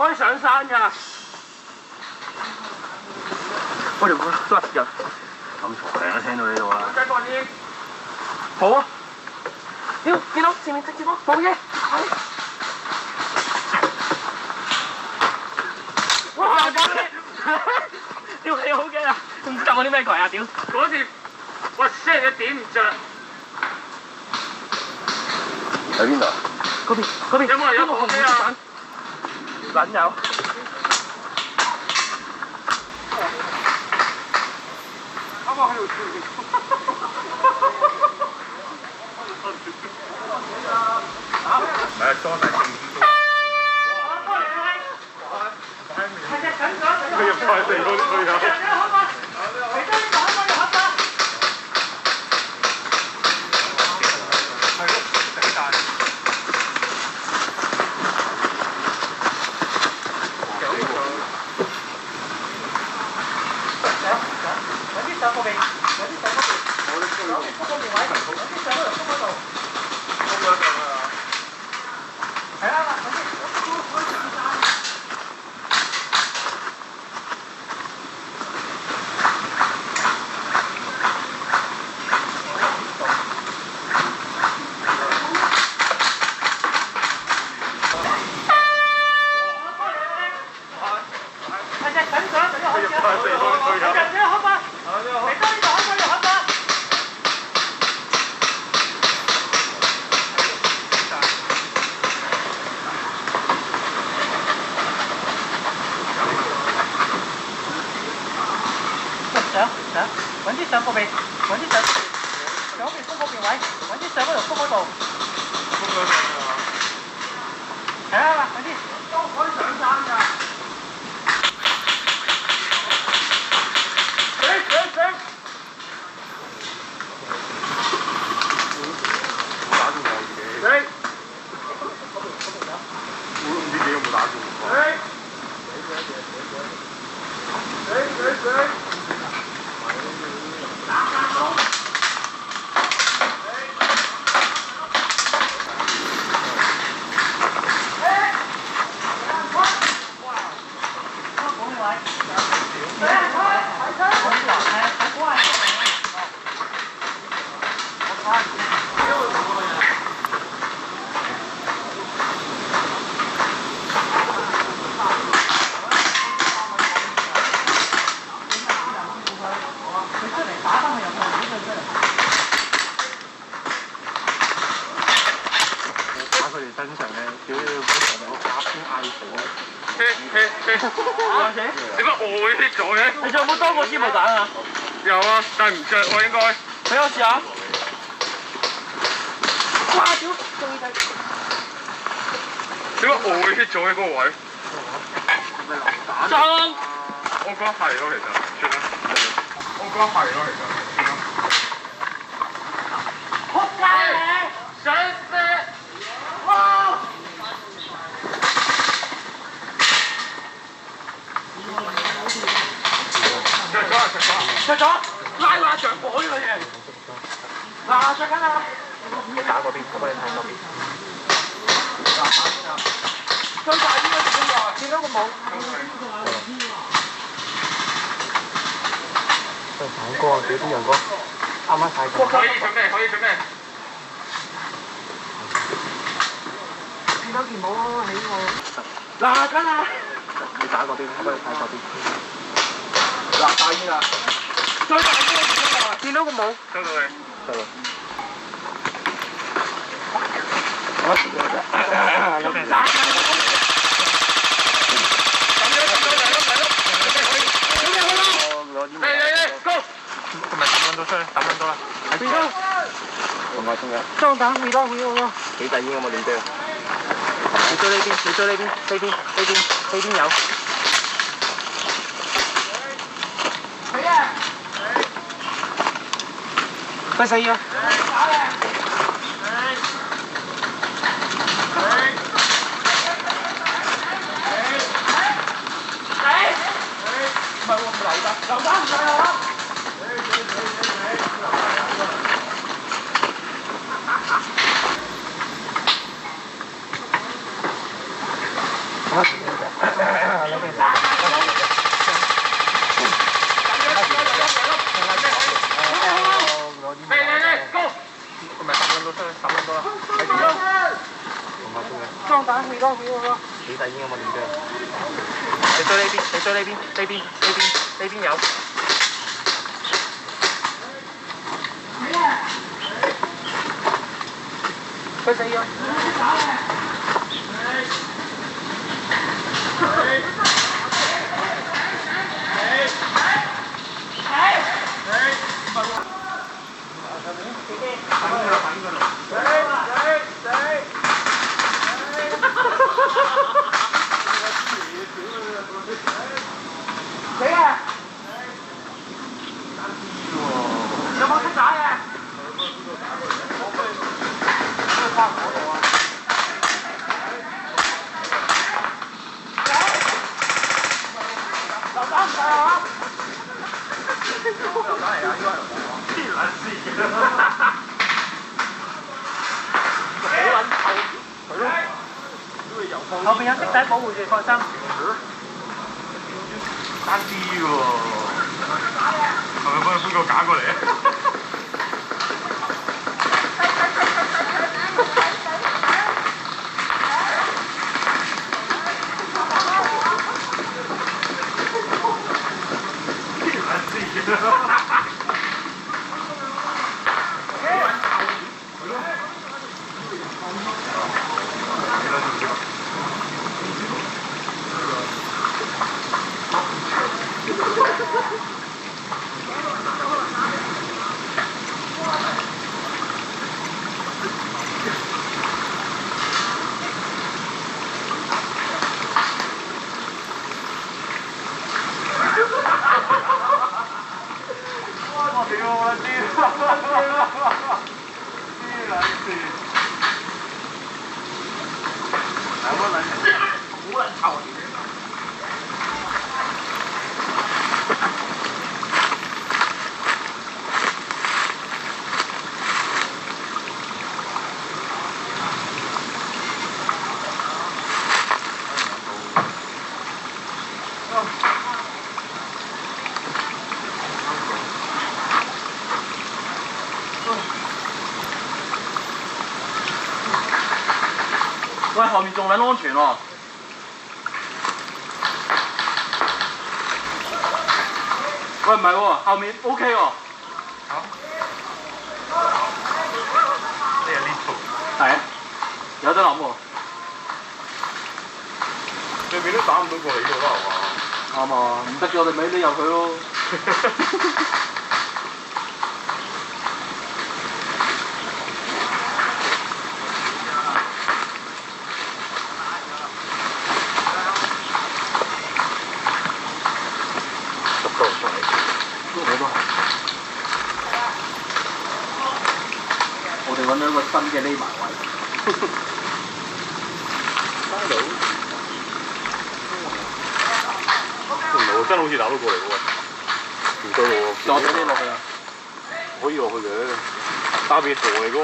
可以上山㗎。我條都係人。咁嘈嘅，聽到呢度啦。繼續先。好啊。屌，見到前面直接冇嘢。哇！屌你好驚啊！唔知撳我啲咩櫃啊？屌！嗰次我 set 咗點唔着。喺邊度？嗰邊。有冇人有部機啊？撚有。啱啱喺度跳。多大聲啲？佢入快地嗰啲佢有。揾啲上個鼻，揾啲上嗰邊封嗰邊位，揾啲上嗰度封嗰度。封嗰度啊！係啊，揾啲都可以上山㗎。醒！打中我自己。我都唔知自己有冇打中我。醒！身上咧，屌你嗰時候打風嗌火。點解我會 hit 咗嘅？你仲有冇多過煙霧彈啊？有啊，但係唔着喎應該。俾我試下。哇！屌，仲要點解我會 hit 咗嘅嗰個位？真。我覺得係咯，其實算啦。我覺得係咯，其實算啦。仆街你！想死！着咗，拉下着火呢個嘢。嗱，着緊啦。你打嗰邊，我幫你睇嗰邊。最大啲嗰條喎，見到個帽。喂，反光啊！屌啲陽光，啱啱曬過。可以準備，可以準備。見到件帽咯，起我。嗱，緊啦。你打嗰邊，我幫你睇嗰邊。嗱，大煙啦。最大啲嗰條喎，見到個帽。收到你。收到。有咩？咁咪抌到出去，抌到啦。回到。仲有仲有。裝彈，回到。幾大煙咁我點知啊？你追呢邊，你追呢邊，呢邊有。係啊。快死啊！唔係喎，唔嚟㗎，留返唔使啊！裝彈氣多片咯。起底煙啊嘛點啫？你追呢邊，你追呢邊，呢邊有。佢死咗。死啊！有冇出仔啊？流打唔晒啊！流打嚟啊！黐撚線嘅。好撚臭，係咯。後邊有色仔保護住，放心。單啲喎，係咪幫佢搬個架過嚟啊？喂，後面仲撚安全喎。喂，唔係喎，後面 OK 喎。嚇？你係呢套？係啊，有得諗喎。對面都打唔到過嚟呢度啦，係嘛？啱啊，唔得嘅我哋咪匿入佢咯。我哋揾到一個新嘅匿埋位。唔係喎，真好似打到過嚟喎。唔對喎。再俾你落去啊！可以落去嘅，打邊傻嚟嘅喎。